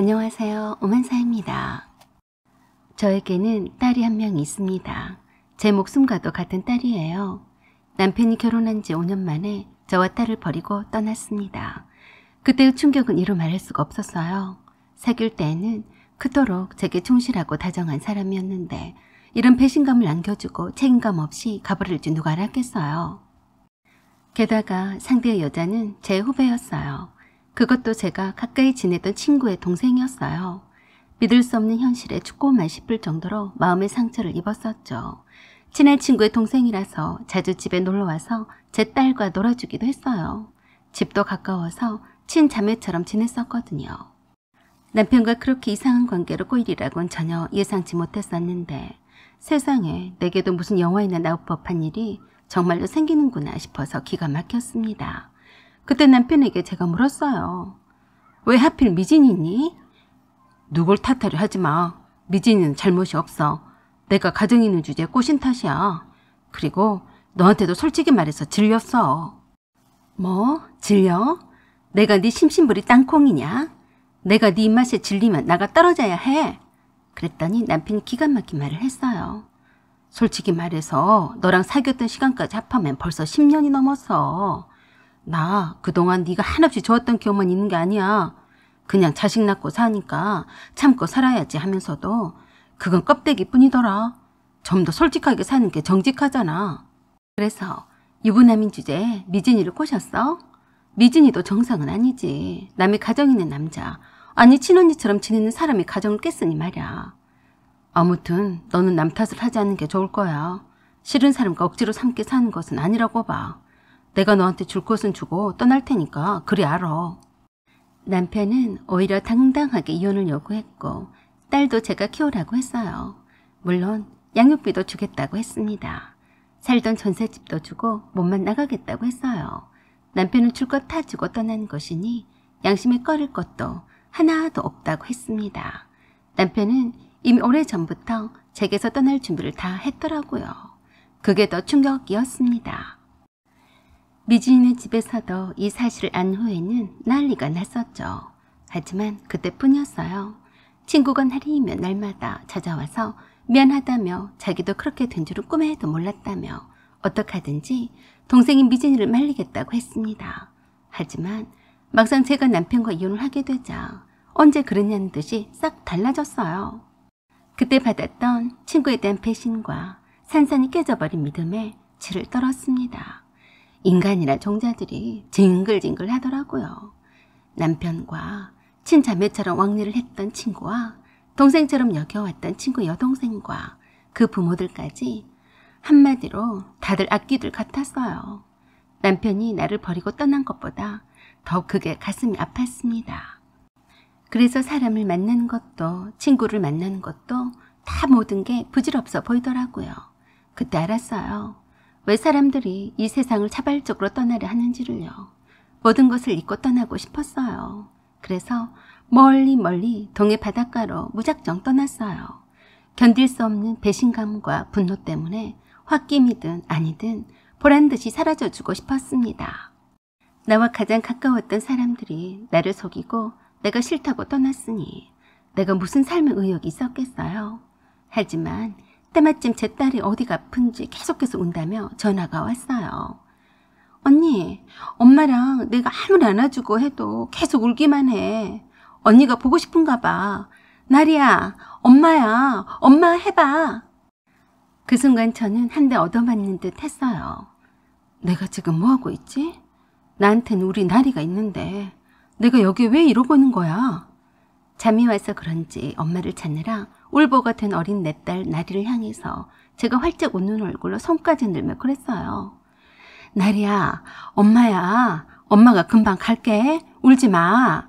안녕하세요. 오만사입니다. 저에게는 딸이 한 명 있습니다. 제 목숨과도 같은 딸이에요. 남편이 결혼한 지 5년 만에 저와 딸을 버리고 떠났습니다. 그때의 충격은 이루 말할 수가 없었어요. 사귈 때에는 그토록 제게 충실하고 다정한 사람이었는데 이런 배신감을 안겨주고 책임감 없이 가버릴지 누가 알았겠어요. 게다가 상대의 여자는 제 후배였어요. 그것도 제가 가까이 지내던 친구의 동생이었어요. 믿을 수 없는 현실에 죽고만 싶을 정도로 마음의 상처를 입었었죠. 친한 친구의 동생이라서 자주 집에 놀러와서 제 딸과 놀아주기도 했어요. 집도 가까워서 친자매처럼 지냈었거든요. 남편과 그렇게 이상한 관계로 꼬이리라고는 전혀 예상치 못했었는데 세상에 내게도 무슨 영화에나 나올 법한 일이 정말로 생기는구나 싶어서 기가 막혔습니다. 그때 남편에게 제가 물었어요. 왜 하필 미진이니? 누굴 탓하려 하지 마. 미진이는 잘못이 없어. 내가 가정이 있는 주제에 꼬신 탓이야. 그리고 너한테도 솔직히 말해서 질렸어. 뭐? 질려? 내가 네 심심부리 땅콩이냐? 내가 네 입맛에 질리면 나가 떨어져야 해. 그랬더니 남편이 기가 막힌 말을 했어요. 솔직히 말해서 너랑 사귀었던 시간까지 합하면 벌써 10년이 넘었어. 나 그동안 네가 한없이 좋았던 기억만 있는 게 아니야. 그냥 자식 낳고 사니까 참고 살아야지 하면서도 그건 껍데기뿐이더라. 좀 더 솔직하게 사는 게 정직하잖아. 그래서 유부남인 주제에 미진이를 꼬셨어? 미진이도 정상은 아니지. 남의 가정 있는 남자, 아니 친언니처럼 지내는 사람이 가정을 깼으니 말이야. 아무튼 너는 남 탓을 하지 않는 게 좋을 거야. 싫은 사람과 억지로 함께 사는 것은 아니라고 봐. 내가 너한테 줄 것은 주고 떠날 테니까 그리 알아. 남편은 오히려 당당하게 이혼을 요구했고 딸도 제가 키우라고 했어요. 물론 양육비도 주겠다고 했습니다. 살던 전셋집도 주고 몸만 나가겠다고 했어요. 남편은 줄 것 다 주고 떠난 것이니 양심에 꺼릴 것도 하나도 없다고 했습니다. 남편은 이미 오래전부터 제게서 떠날 준비를 다 했더라고요. 그게 더 충격이었습니다. 미진이네 집에서도 이 사실을 안 후에는 난리가 났었죠. 하지만 그때뿐이었어요. 친구가 날이면 날마다 찾아와서 미안하다며 자기도 그렇게 된 줄은 꿈에도 몰랐다며 어떡하든지 동생인 미진이를 말리겠다고 했습니다. 하지만 막상 제가 남편과 이혼을 하게 되자 언제 그랬냐는 듯이 싹 달라졌어요. 그때 받았던 친구에 대한 배신과 산산이 깨져버린 믿음에 치를 떨었습니다. 인간이라 종자들이 징글징글 하더라고요. 남편과 친자매처럼 왕래를 했던 친구와 동생처럼 여겨왔던 친구 여동생과 그 부모들까지 한마디로 다들 악귀들 같았어요. 남편이 나를 버리고 떠난 것보다 더 크게 가슴이 아팠습니다. 그래서 사람을 만나는 것도 친구를 만나는 것도 다 모든 게 부질없어 보이더라고요. 그때 알았어요. 왜 사람들이 이 세상을 자발적으로 떠나려 하는지를요. 모든 것을 잊고 떠나고 싶었어요. 그래서 멀리 멀리 동해 바닷가로 무작정 떠났어요. 견딜 수 없는 배신감과 분노 때문에 홧김이든 아니든 보란듯이 사라져주고 싶었습니다. 나와 가장 가까웠던 사람들이 나를 속이고 내가 싫다고 떠났으니 내가 무슨 삶의 의욕이 있었겠어요. 하지만 때마침 제 딸이 어디가 아픈지 계속해서 운다며 전화가 왔어요. 언니, 엄마랑 내가 아무리 안아주고 해도 계속 울기만 해. 언니가 보고 싶은가 봐. 나리야, 엄마야, 엄마 해봐. 그 순간 저는 한 대 얻어맞는 듯 했어요. 내가 지금 뭐하고 있지? 나한테는 우리 나리가 있는데 내가 여기 왜 이러고 있는 거야? 잠이 와서 그런지 엄마를 찾느라 울보가 된 어린 내 딸 나리를 향해서 제가 활짝 웃는 얼굴로 손까지 늘며 그랬어요. 나리야, 엄마야, 엄마가 금방 갈게. 울지 마.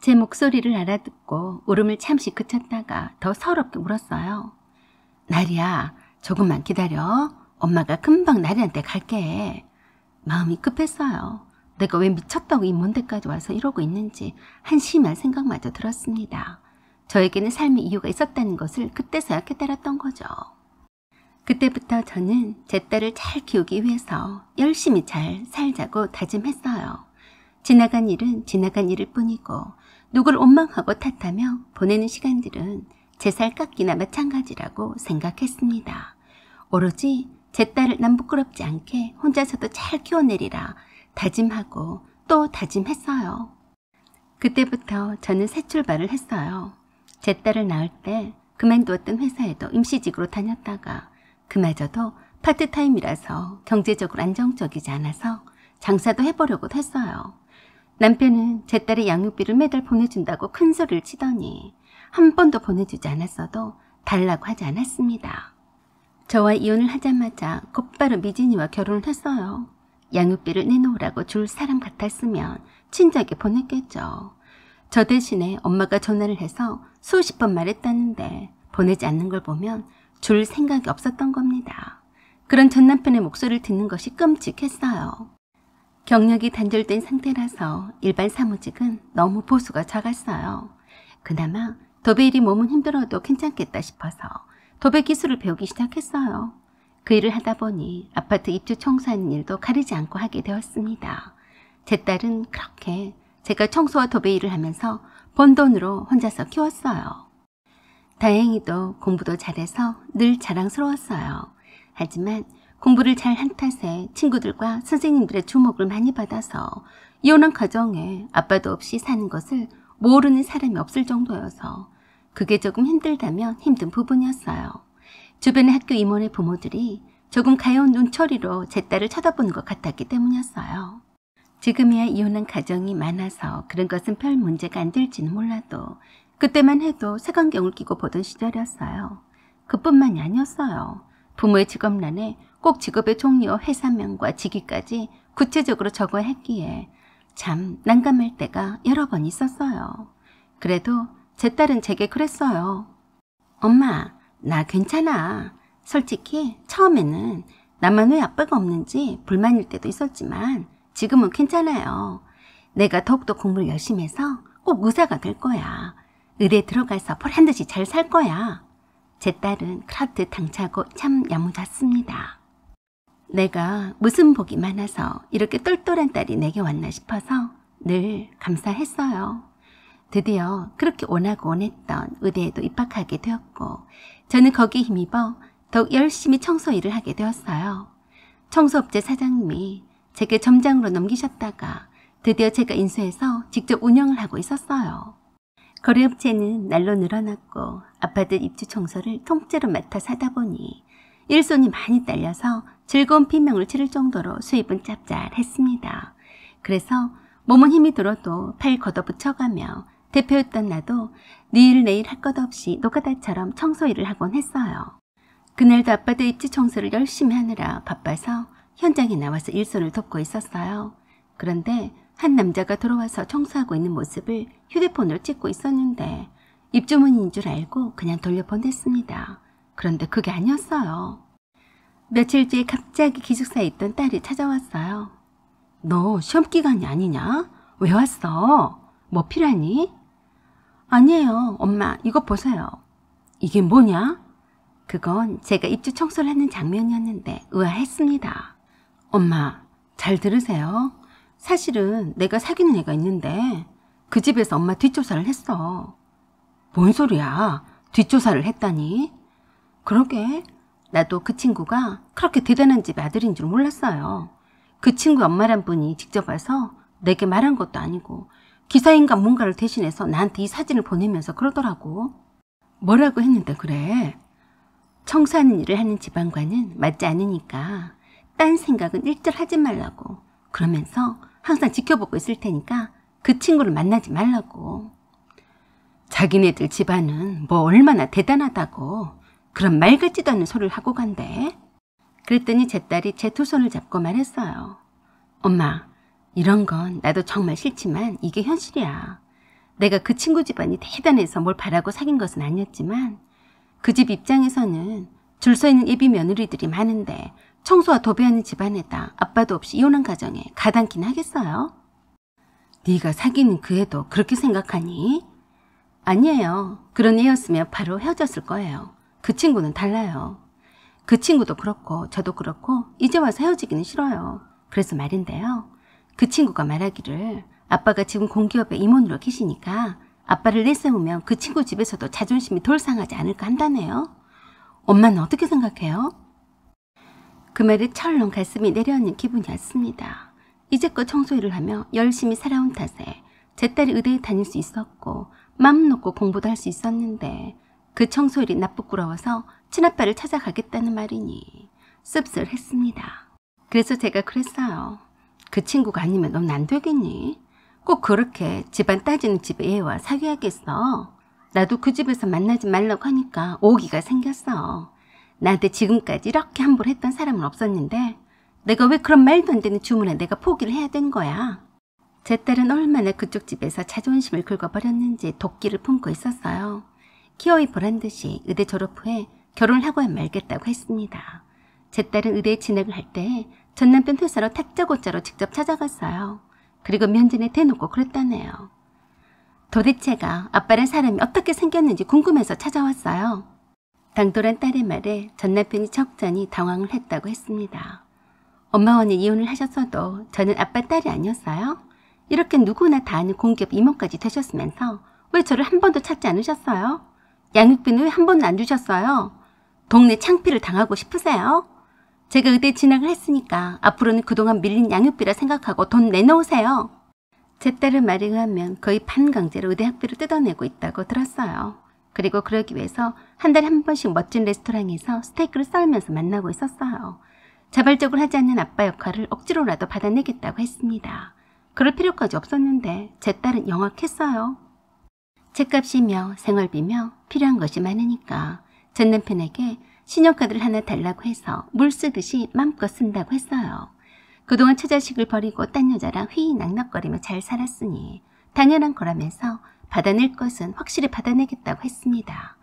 제 목소리를 알아듣고 울음을 잠시 그쳤다가 더 서럽게 울었어요. 나리야, 조금만 기다려. 엄마가 금방 나리한테 갈게. 마음이 급했어요. 내가 왜 미쳤다고 이 먼 데까지 와서 이러고 있는지 한심한 생각마저 들었습니다. 저에게는 삶의 이유가 있었다는 것을 그때서야 깨달았던 거죠. 그때부터 저는 제 딸을 잘 키우기 위해서 열심히 잘 살자고 다짐했어요. 지나간 일은 지나간 일일 뿐이고 누굴 원망하고 탓하며 보내는 시간들은 제 살 깎기나 마찬가지라고 생각했습니다. 오로지 제 딸을 남 부끄럽지 않게 혼자서도 잘 키워내리라 다짐하고 또 다짐했어요. 그때부터 저는 새 출발을 했어요. 제 딸을 낳을 때 그만두었던 회사에도 임시직으로 다녔다가 그마저도 파트타임이라서 경제적으로 안정적이지 않아서 장사도 해보려고 했어요. 남편은 제 딸의 양육비를 매달 보내준다고 큰 소리를 치더니 한 번도 보내주지 않았어도 달라고 하지 않았습니다. 저와 이혼을 하자마자 곧바로 미진이와 결혼을 했어요. 양육비를 내놓으라고 줄 사람 같았으면 친절하게 보냈겠죠. 저 대신에 엄마가 전화를 해서 수십 번 말했다는데 보내지 않는 걸 보면 줄 생각이 없었던 겁니다. 그런 전 남편의 목소리를 듣는 것이 끔찍했어요. 경력이 단절된 상태라서 일반 사무직은 너무 보수가 작았어요. 그나마 도배 일이 몸은 힘들어도 괜찮겠다 싶어서 도배 기술을 배우기 시작했어요. 그 일을 하다 보니 아파트 입주 청소하는 일도 가리지 않고 하게 되었습니다. 제 딸은 그렇게 제가 청소와 도배 일을 하면서 번 돈으로 혼자서 키웠어요. 다행히도 공부도 잘해서 늘 자랑스러웠어요. 하지만 공부를 잘한 탓에 친구들과 선생님들의 주목을 많이 받아서 이혼한 가정에 아빠도 없이 사는 것을 모르는 사람이 없을 정도여서 그게 조금 힘들다면 힘든 부분이었어요. 주변의 학교 임원의 부모들이 조금 가여운 눈초리로 제 딸을 쳐다보는 것 같았기 때문이었어요. 지금이야 이혼한 가정이 많아서 그런 것은 별 문제가 안 될지는 몰라도 그때만 해도 색안경을 끼고 보던 시절이었어요. 그뿐만이 아니었어요. 부모의 직업란에 꼭 직업의 종류와 회사명과 직위까지 구체적으로 적어야 했기에 참 난감할 때가 여러 번 있었어요. 그래도 제 딸은 제게 그랬어요. 엄마, 나 괜찮아. 솔직히 처음에는 나만 왜 아빠가 없는지 불만일 때도 있었지만 지금은 괜찮아요. 내가 더욱더 공부를 열심히 해서 꼭 의사가 될 거야. 의대에 들어가서 보란듯이 잘 살 거야. 제 딸은 그렇듯 당차고 참 야무졌습니다. 내가 무슨 복이 많아서 이렇게 똘똘한 딸이 내게 왔나 싶어서 늘 감사했어요. 드디어 그렇게 원하고 원했던 의대에도 입학하게 되었고 저는 거기에 힘입어 더욱 열심히 청소 일을 하게 되었어요. 청소업체 사장님이 제게 점장으로 넘기셨다가 드디어 제가 인수해서 직접 운영을 하고 있었어요. 거래업체는 날로 늘어났고 아파트 입주 청소를 통째로 맡아서 하다 보니 일손이 많이 딸려서 즐거운 비명을 지를 정도로 수입은 짭짤했습니다. 그래서 몸은 힘이 들어도 팔 걷어붙여가며 대표였던 나도 내일 할 것 없이 노가다처럼 청소 일을 하곤 했어요. 그날도 아파트 입주 청소를 열심히 하느라 바빠서 현장에 나와서 일손을 돕고 있었어요. 그런데 한 남자가 들어와서 청소하고 있는 모습을 휴대폰으로 찍고 있었는데 입주문인 줄 알고 그냥 돌려보냈습니다. 그런데 그게 아니었어요. 며칠 뒤에 갑자기 기숙사에 있던 딸이 찾아왔어요. 너 시험기간이 아니냐? 왜 왔어? 뭐 필요하니? 아니에요. 엄마, 이거 보세요. 이게 뭐냐? 그건 제가 입주 청소를 하는 장면이었는데 의아했습니다. 엄마, 잘 들으세요. 사실은 내가 사귀는 애가 있는데 그 집에서 엄마 뒷조사를 했어. 뭔 소리야? 뒷조사를 했다니? 그러게, 나도 그 친구가 그렇게 대단한 집의 아들인 줄 몰랐어요. 그 친구 엄마란 분이 직접 와서 내게 말한 것도 아니고 기사인가 뭔가를 대신해서 나한테 이 사진을 보내면서 그러더라고. 뭐라고 했는데 그래? 청소하는 일을 하는 집안과는 맞지 않으니까 딴 생각은 일절 하지 말라고. 그러면서 항상 지켜보고 있을 테니까 그 친구를 만나지 말라고. 자기네들 집안은 뭐 얼마나 대단하다고 그런 말 같지도 않은 소리를 하고 간대. 그랬더니 제 딸이 제 두 손을 잡고 말했어요. 엄마, 이런 건 나도 정말 싫지만 이게 현실이야. 내가 그 친구 집안이 대단해서 뭘 바라고 사귄 것은 아니었지만 그 집 입장에서는 줄 서 있는 예비 며느리들이 많은데 청소와 도배하는 집안에다 아빠도 없이 이혼한 가정에 가당키나 하겠어요? 네가 사귀는 그 애도 그렇게 생각하니? 아니에요. 그런 애였으면 바로 헤어졌을 거예요. 그 친구는 달라요. 그 친구도 그렇고 저도 그렇고 이제 와서 헤어지기는 싫어요. 그래서 말인데요. 그 친구가 말하기를 아빠가 지금 공기업에 임원으로 계시니까 아빠를 내세우면 그 친구 집에서도 자존심이 덜 상하지 않을까 한다네요. 엄마는 어떻게 생각해요? 그 말에 철렁 가슴이 내려앉는 기분이었습니다. 이제껏 청소일을 하며 열심히 살아온 탓에 제 딸이 의대에 다닐 수 있었고 마음 놓고 공부도 할 수 있었는데 그 청소일이 나쁘꾸러워서 친아빠를 찾아가겠다는 말이니 씁쓸했습니다. 그래서 제가 그랬어요. 그 친구가 아니면 넌 안 되겠니? 꼭 그렇게 집안 따지는 집에 애와 사귀어야겠어. 나도 그 집에서 만나지 말라고 하니까 오기가 생겼어. 나한테 지금까지 이렇게 함부로 했던 사람은 없었는데 내가 왜 그런 말도 안 되는 주문에 내가 포기를 해야 된 거야. 제 딸은 얼마나 그쪽 집에서 자존심을 긁어버렸는지 도끼를 품고 있었어요. 기어이 보란 듯이 의대 졸업 후에 결혼을 하고야 말겠다고 했습니다. 제 딸은 의대에 진학을 할 때 전 남편 회사로 다짜고짜로 직접 찾아갔어요. 그리고 면전에 대놓고 그랬다네요. 도대체가 아빠란 사람이 어떻게 생겼는지 궁금해서 찾아왔어요. 당돌한 딸의 말에 전 남편이 적잖이 당황을 했다고 했습니다. 엄마와는 이혼을 하셨어도 저는 아빠 딸이 아니었어요? 이렇게 누구나 다 아는 공기업 이모까지 되셨으면서 왜 저를 한 번도 찾지 않으셨어요? 양육비는 왜 한 번도 안 주셨어요? 동네 창피를 당하고 싶으세요? 제가 의대 진학을 했으니까 앞으로는 그동안 밀린 양육비라 생각하고 돈 내놓으세요. 제 딸의 말에 의하면 거의 반강제로 의대 학비를 뜯어내고 있다고 들었어요. 그리고 그러기 위해서 한 달에 한 번씩 멋진 레스토랑에서 스테이크를 썰면서 만나고 있었어요. 자발적으로 하지 않는 아빠 역할을 억지로라도 받아내겠다고 했습니다. 그럴 필요까지 없었는데 제 딸은 영악했어요. 책값이며 생활비며 필요한 것이 많으니까 전 남편에게 신용카드를 하나 달라고 해서 물 쓰듯이 맘껏 쓴다고 했어요. 그동안 처자식을 버리고 딴 여자랑 휘휘낙낙거리며 잘 살았으니 당연한 거라면서 받아낼 것은 확실히 받아내겠다고 했습니다.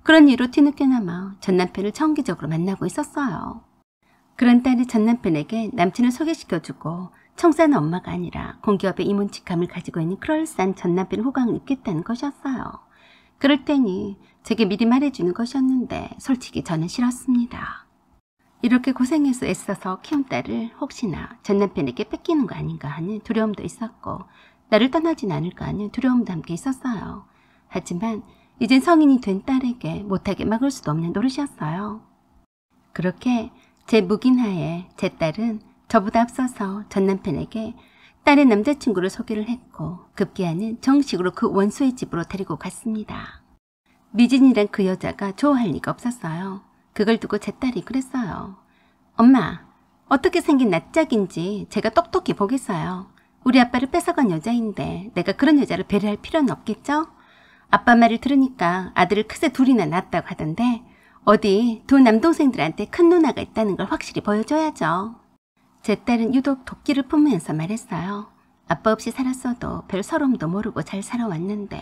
그런 이유로 뒤늦게나마 전 남편을 정기적으로 만나고 있었어요. 그런 딸이 전 남편에게 남친을 소개시켜주고 청소하는 엄마가 아니라 공기업의 임원 직함을 가지고 있는 그럴싸한 전 남편의 호강을 입겠다는 것이었어요. 그럴 때니 제게 미리 말해주는 것이었는데 솔직히 저는 싫었습니다. 이렇게 고생해서 애써서 키운 딸을 혹시나 전 남편에게 뺏기는 거 아닌가 하는 두려움도 있었고 나를 떠나진 않을까 하는 두려움도 함께 있었어요. 하지만 이젠 성인이 된 딸에게 못하게 막을 수도 없는 노릇이었어요. 그렇게 제 묵인하에 제 딸은 저보다 앞서서 전 남편에게 딸의 남자친구를 소개를 했고 급기야는 정식으로 그 원수의 집으로 데리고 갔습니다. 미진이란 그 여자가 좋아할 리가 없었어요. 그걸 두고 제 딸이 그랬어요. 엄마, 어떻게 생긴 낯짝인지 제가 똑똑히 보겠어요. 우리 아빠를 뺏어간 여자인데 내가 그런 여자를 배려할 필요는 없겠죠? 아빠 말을 들으니까 아들을 크세 둘이나 낳았다고 하던데 어디 두 남동생들한테 큰 누나가 있다는 걸 확실히 보여줘야죠. 제 딸은 유독 도끼를 품으면서 말했어요. 아빠 없이 살았어도 별 서러움도 모르고 잘 살아왔는데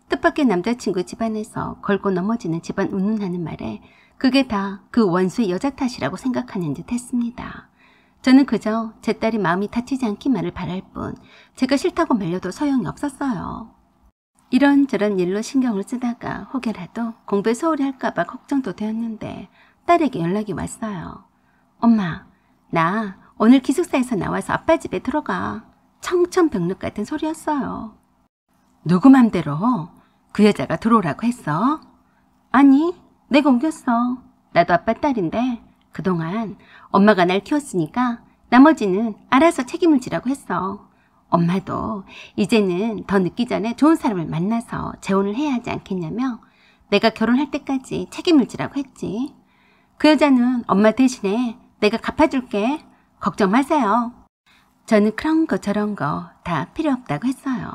뜻밖의 남자친구 집안에서 걸고 넘어지는 집안 운운하는 말에 그게 다 그 원수의 여자 탓이라고 생각하는 듯 했습니다. 저는 그저 제 딸이 마음이 다치지 않기만을 바랄 뿐 제가 싫다고 말려도 소용이 없었어요. 이런저런 일로 신경을 쓰다가 혹여라도 공부에 소홀히 할까봐 걱정도 되었는데 딸에게 연락이 왔어요. 엄마, 나 오늘 기숙사에서 나와서 아빠 집에 들어가. 청천벽력 같은 소리였어요. 누구 맘대로 그 여자가 들어오라고 했어? 아니, 내가 옮겼어. 나도 아빠 딸인데 그동안 엄마가 날 키웠으니까 나머지는 알아서 책임을 지라고 했어. 엄마도 이제는 더 늦기 전에 좋은 사람을 만나서 재혼을 해야 하지 않겠냐며 내가 결혼할 때까지 책임을 지라고 했지. 그 여자는 엄마 대신에 내가 갚아줄게. 걱정 마세요. 저는 그런 거 저런 거 다 필요 없다고 했어요.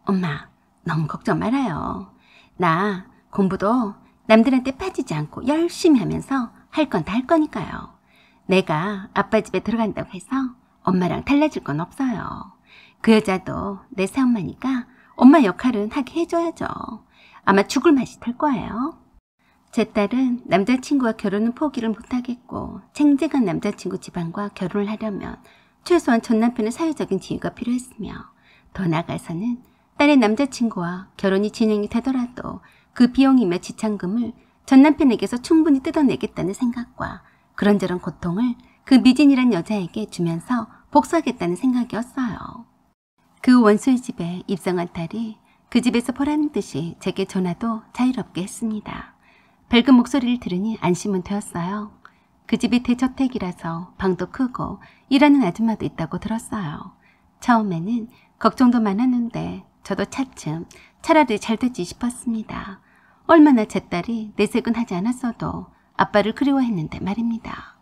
엄마, 너무 걱정 말아요. 나 공부도 남들한테 빠지지 않고 열심히 하면서 할 건 다 할 거니까요. 내가 아빠 집에 들어간다고 해서 엄마랑 달라질 건 없어요. 그 여자도 내 새엄마니까 엄마 역할은 하게 해줘야죠. 아마 죽을 맛이 들 거예요. 제 딸은 남자친구와 결혼은 포기를 못하겠고 쟁쟁한 남자친구 집안과 결혼을 하려면 최소한 전 남편의 사회적인 지위가 필요했으며 더 나아가서는 딸의 남자친구와 결혼이 진행이 되더라도 그 비용이며 지참금을 전 남편에게서 충분히 뜯어내겠다는 생각과 그런저런 고통을 그 미진이란 여자에게 주면서 복수하겠다는 생각이었어요. 그 원수의 집에 입성한 딸이 그 집에서 보라는 듯이 제게 전화도 자유롭게 했습니다. 밝은 목소리를 들으니 안심은 되었어요. 그 집이 대저택이라서 방도 크고 일하는 아줌마도 있다고 들었어요. 처음에는 걱정도 많았는데 저도 차츰 차라리 잘 됐지 싶었습니다. 얼마나 제 딸이 내색은 하지 않았어도 아빠를 그리워했는데 말입니다.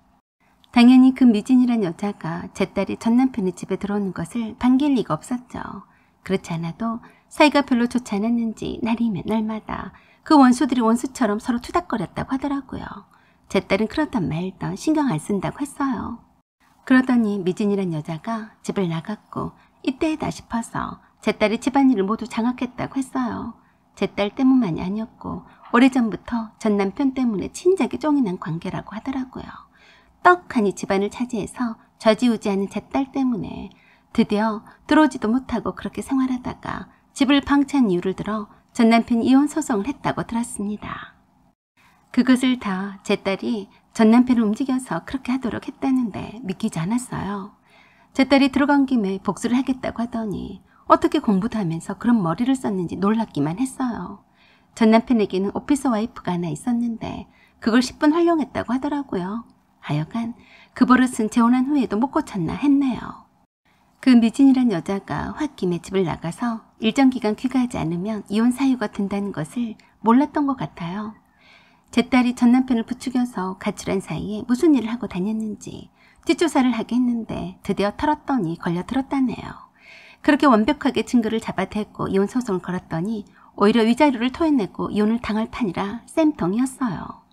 당연히 그 미진이란 여자가 제 딸이 전 남편의 집에 들어오는 것을 반길 리가 없었죠. 그렇지 않아도 사이가 별로 좋지 않았는지 날이면 날마다 그 원수들이 원수처럼 서로 투닥거렸다고 하더라고요. 제 딸은 그러던 말던 신경 안 쓴다고 했어요. 그러더니 미진이란 여자가 집을 나갔고 이때다 싶어서 제 딸이 집안일을 모두 장악했다고 했어요. 제 딸 때문만이 아니었고 오래전부터 전 남편 때문에 진작에 쫑이 난 관계라고 하더라고요. 떡하니 집안을 차지해서 좌지우지하는 제 딸 때문에 드디어 들어오지도 못하고 그렇게 생활하다가 집을 방치한 이유를 들어 전 남편이 이혼 소송을 했다고 들었습니다. 그것을 다 제 딸이 전 남편을 움직여서 그렇게 하도록 했다는데 믿기지 않았어요. 제 딸이 들어간 김에 복수를 하겠다고 하더니 어떻게 공부도 하면서 그런 머리를 썼는지 놀랍기만 했어요. 전 남편에게는 오피스 와이프가 하나 있었는데 그걸 10분 활용했다고 하더라고요. 하여간 그 버릇은 재혼한 후에도 못 고쳤나 했네요. 그 미진이란 여자가 홧김에 집을 나가서 일정 기간 귀가하지 않으면 이혼 사유가 된다는 것을 몰랐던 것 같아요. 제 딸이 전 남편을 부추겨서 가출한 사이에 무슨 일을 하고 다녔는지 뒷조사를 하게 했는데 드디어 털었더니 걸려들었다네요. 그렇게 완벽하게 증거를 잡아댔고 이혼 소송을 걸었더니 오히려 위자료를 토해내고 이혼을 당할 판이라 쌤통이었어요.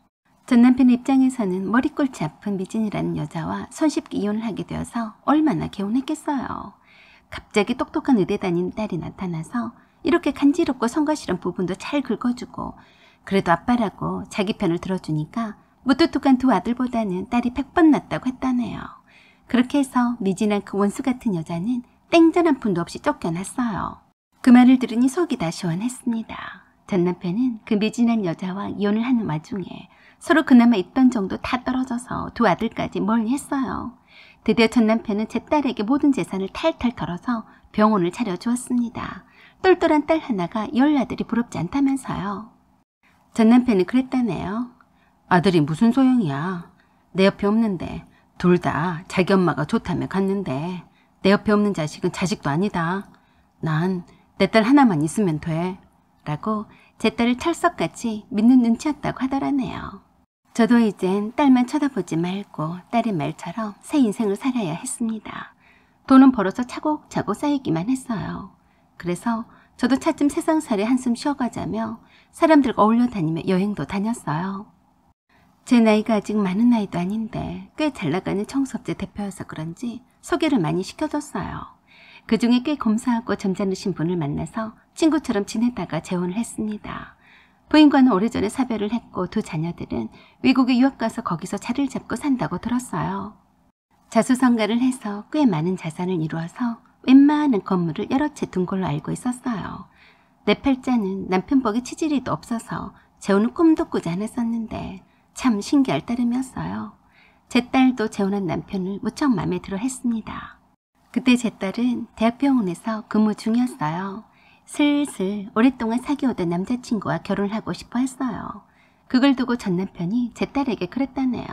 전 남편의 입장에서는 머리꼴치 아픈 미진이라는 여자와 손쉽게 이혼을 하게 되어서 얼마나 개운했겠어요. 갑자기 똑똑한 의대 다닌 딸이 나타나서 이렇게 간지럽고 성가시런 부분도 잘 긁어주고 그래도 아빠라고 자기 편을 들어주니까 무뚝뚝한 두 아들보다는 딸이 100번 낫다고 했다네요. 그렇게 해서 미진한 그 원수 같은 여자는 땡전 한 푼도 없이 쫓겨났어요. 그 말을 들으니 속이 다 시원했습니다. 전 남편은 그 미진한 여자와 이혼을 하는 와중에 서로 그나마 있던 정도 다 떨어져서 두 아들까지 멀리했어요. 드디어 전 남편은 제 딸에게 모든 재산을 탈탈 털어서 병원을 차려주었습니다. 똘똘한 딸 하나가 10아들이 부럽지 않다면서요. 전 남편은 그랬다네요. 아들이 무슨 소용이야. 내 옆에 없는데 둘 다 자기 엄마가 좋다며 갔는데 내 옆에 없는 자식은 자식도 아니다. 난 내 딸 하나만 있으면 돼. 라고 제 딸을 철석같이 믿는 눈치였다고 하더라네요. 저도 이젠 딸만 쳐다보지 말고 딸의 말처럼 새 인생을 살아야 했습니다. 돈은 벌어서 차곡차곡 쌓이기만 했어요. 그래서 저도 차츰 세상살이 한숨 쉬어가자며 사람들과 어울려 다니며 여행도 다녔어요. 제 나이가 아직 많은 나이도 아닌데 꽤 잘나가는 청소업체 대표여서 그런지 소개를 많이 시켜줬어요. 그중에 꽤 검소하고 점잖으신 분을 만나서 친구처럼 지내다가 재혼을 했습니다. 부인과는 오래전에 사별을 했고 두 자녀들은 외국에 유학 가서 거기서 자리를 잡고 산다고 들었어요. 자수성가를 해서 꽤 많은 자산을 이루어서 웬만한 건물을 여러 채 둔 걸로 알고 있었어요. 내 팔자는 남편 복에 치질이도 없어서 재혼은 꿈도 꾸지 않았었는데 참 신기할 따름이었어요. 제 딸도 재혼한 남편을 무척 마음에 들어 했습니다. 그때 제 딸은 대학병원에서 근무 중이었어요. 슬슬 오랫동안 사귀어오던 남자친구와 결혼을 하고 싶어 했어요. 그걸 두고 전 남편이 제 딸에게 그랬다네요.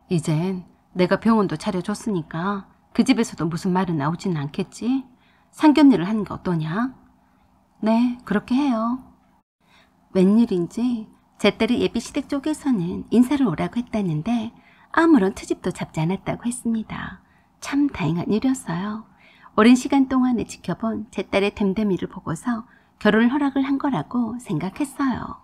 이젠 내가 병원도 차려줬으니까 그 집에서도 무슨 말은 나오지는 않겠지? 상견례를 하는 게 어떠냐? 네, 그렇게 해요. 웬일인지 제 딸이 예비 시댁 쪽에서는 인사를 오라고 했다는데 아무런 트집도 잡지 않았다고 했습니다. 참 다행한 일이었어요. 오랜 시간 동안에 지켜본 제 딸의 됨됨이를 보고서 결혼을 허락을 한 거라고 생각했어요.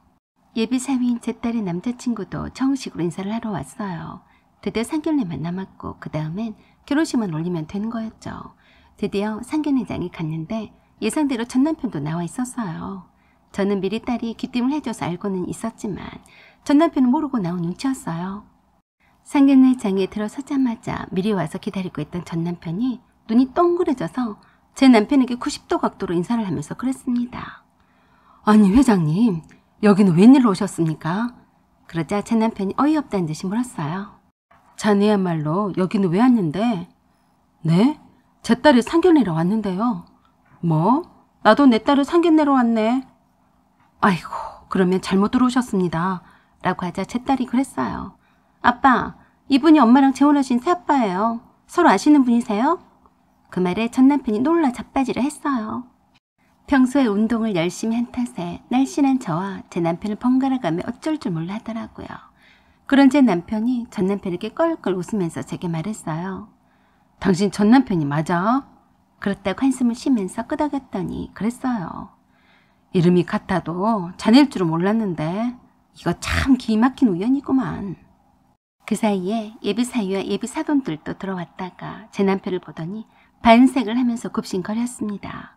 예비 사위인 제 딸의 남자친구도 정식으로 인사를 하러 왔어요. 드디어 상견례만 남았고 그 다음엔 결혼식만 올리면 되는 거였죠. 드디어 상견례장에 갔는데 예상대로 전 남편도 나와 있었어요. 저는 미리 딸이 귀띔을 해줘서 알고는 있었지만 전 남편은 모르고 나온 눈치였어요. 상견례장에 들어서자마자 미리 와서 기다리고 있던 전 남편이 눈이 동그래져서 제 남편에게 90도 각도로 인사를 하면서 그랬습니다. 아니 회장님, 여기는 웬일로 오셨습니까? 그러자 제 남편이 어이없다는 듯이 물었어요. 자네야말로 여기는 왜 왔는데? 네? 제 딸이 상견례로 왔는데요. 뭐? 나도 내 딸을 상견례로 왔네. 아이고, 그러면 잘못 들어오셨습니다. 라고 하자 제 딸이 그랬어요. 아빠, 이분이 엄마랑 재혼하신 새아빠예요. 서로 아시는 분이세요? 그 말에 전 남편이 놀라 자빠지려 했어요. 평소에 운동을 열심히 한 탓에 날씬한 저와 제 남편을 번갈아가며 어쩔 줄 몰라 하더라고요. 그런 제 남편이 전 남편에게 껄껄 웃으면서 제게 말했어요. 당신 전 남편이 맞아? 그렇다고 한숨을 쉬면서 끄덕였더니 그랬어요. 이름이 같아도 자네일 줄은 몰랐는데 이거 참 기막힌 우연이구만. 그 사이에 예비 사위와 예비 사돈들도 들어왔다가 제 남편을 보더니 반색을 하면서 굽신거렸습니다.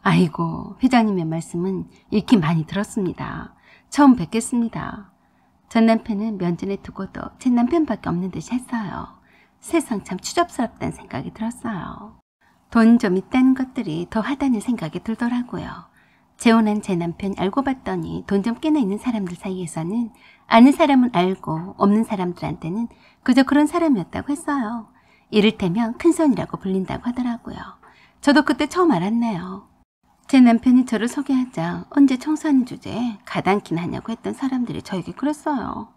아이고, 회장님의 말씀은 익히 많이 들었습니다. 처음 뵙겠습니다. 전 남편은 면전에 두고도 제 남편밖에 없는 듯이 했어요. 세상 참 추접스럽다는 생각이 들었어요. 돈 좀 있다는 것들이 더 하다는 생각이 들더라고요. 재혼한 제 남편 알고 봤더니 돈 좀 꽤나 있는 사람들 사이에서는 아는 사람은 알고 없는 사람들한테는 그저 그런 사람이었다고 했어요. 이를테면 큰손이라고 불린다고 하더라고요. 저도 그때 처음 알았네요. 제 남편이 저를 소개하자 언제 청소하는 주제에 가당키나 하냐고 했던 사람들이 저에게 그랬어요.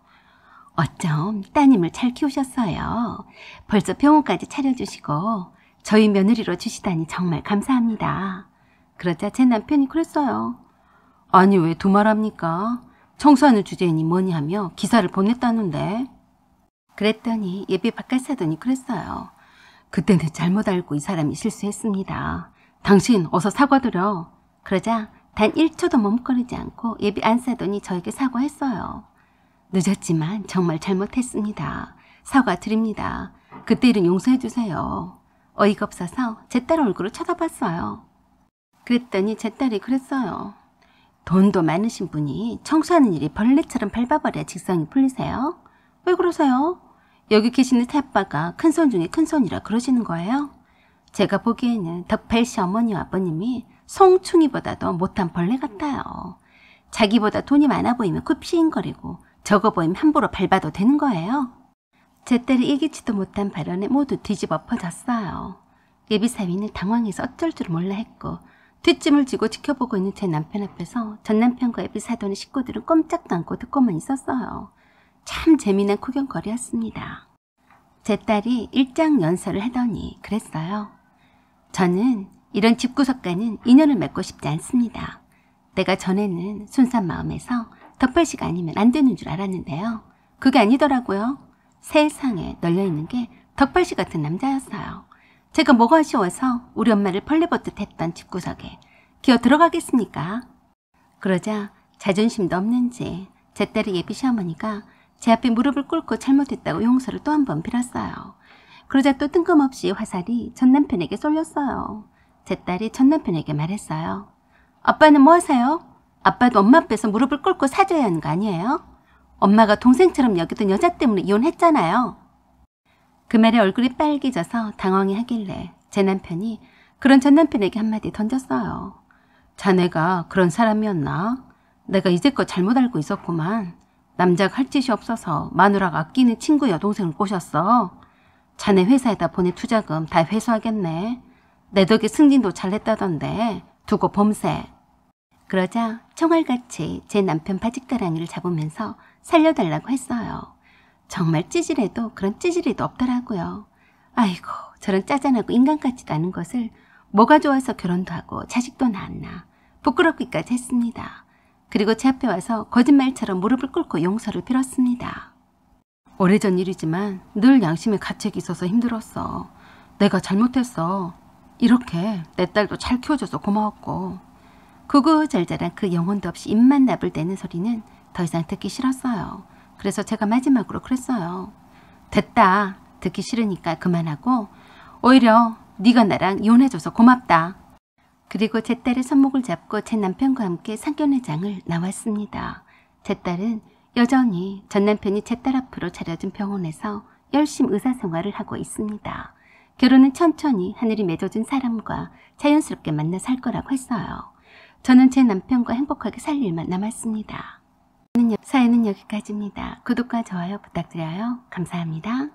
어쩜 따님을 잘 키우셨어요. 벌써 병원까지 차려주시고 저희 며느리로 주시다니 정말 감사합니다. 그러자 제 남편이 그랬어요. 아니 왜 두말합니까? 청소하는 주제니 뭐니 하며 기사를 보냈다는데. 그랬더니 예비 바깥사돈이 그랬어요. 그때는 잘못 알고 이 사람이 실수했습니다. 당신 어서 사과드려. 그러자 단 1초도 머뭇거리지 않고 예비 안사돈이 저에게 사과했어요. 늦었지만 정말 잘못했습니다. 사과드립니다. 그때 일은 용서해 주세요. 어이가 없어서 제 딸 얼굴을 쳐다봤어요. 그랬더니 제 딸이 그랬어요. 돈도 많으신 분이 청소하는 일이 벌레처럼 밟아버려야 직성이 풀리세요? 왜 그러세요? 여기 계시는 새아빠가 큰손 중에 큰손이라 그러시는 거예요? 제가 보기에는 덕팔 시어머니와 아버님이 송충이보다도 못한 벌레 같아요. 자기보다 돈이 많아 보이면 굽시인거리고 적어 보이면 함부로 밟아도 되는 거예요. 제 딸이 예기치도 못한 발언에 모두 뒤집어 엎어졌어요. 예비사위는 당황해서 어쩔 줄 몰라 했고 뒷짐을 지고 지켜보고 있는 제 남편 앞에서 전 남편과 예비사돈의 식구들은 꼼짝도 않고 듣고만 있었어요. 참 재미난 구경거리였습니다. 제 딸이 일장연설을 하더니 그랬어요. 저는 이런 집구석과는 인연을 맺고 싶지 않습니다. 내가 전에는 순수한 마음에서 덕팔씨가 아니면 안 되는 줄 알았는데요. 그게 아니더라고요. 세상에 널려있는 게 덕팔씨 같은 남자였어요. 제가 뭐가 아쉬워서 우리 엄마를 벌레벗듯 했던 집구석에 기어 들어가겠습니까? 그러자 자존심도 없는지 제 딸의 예비 시어머니가 제 앞에 무릎을 꿇고 잘못했다고 용서를 또 한 번 빌었어요. 그러자 또 뜬금없이 화살이 전 남편에게 쏠렸어요. 제 딸이 전 남편에게 말했어요. 아빠는 뭐 하세요? 아빠도 엄마 앞에서 무릎을 꿇고 사죄해야 하는 거 아니에요? 엄마가 동생처럼 여기던 여자 때문에 이혼했잖아요. 그 말에 얼굴이 빨개져서 당황해하길래 제 남편이 그런 전 남편에게 한마디 던졌어요. 자네가 그런 사람이었나? 내가 이제껏 잘못 알고 있었구만. 남자가 할 짓이 없어서 마누라가 아끼는 친구 여동생을 꼬셨어. 자네 회사에다 보낸 투자금 다 회수하겠네. 내 덕에 승진도 잘했다던데 두고 봄새. 그러자 총알같이 제 남편 바짓가랑이를 잡으면서 살려달라고 했어요. 정말 찌질해도 그런 찌질이도 없더라고요. 아이고, 저런 짜잔하고 인간 같지도 않은 것을 뭐가 좋아서 결혼도 하고 자식도 낳았나. 부끄럽기까지 했습니다. 그리고 제 앞에 와서 거짓말처럼 무릎을 꿇고 용서를 빌었습니다. 오래전 일이지만 늘 양심의 가책이 있어서 힘들었어. 내가 잘못했어. 이렇게 내 딸도 잘 키워줘서 고마웠고. 구구절절한 그 영혼도 없이 입만 나불대는 소리는 더 이상 듣기 싫었어요. 그래서 제가 마지막으로 그랬어요. 됐다. 듣기 싫으니까 그만하고 오히려 네가 나랑 이혼해줘서 고맙다. 그리고 제 딸의 손목을 잡고 제 남편과 함께 상견례장을 나왔습니다. 제 딸은 여전히 전 남편이 제 딸 앞으로 차려준 병원에서 열심히 의사생활을 하고 있습니다. 결혼은 천천히 하늘이 맺어준 사람과 자연스럽게 만나 살 거라고 했어요. 저는 제 남편과 행복하게 살 일만 남았습니다. 사연은 여기까지입니다. 구독과 좋아요 부탁드려요. 감사합니다.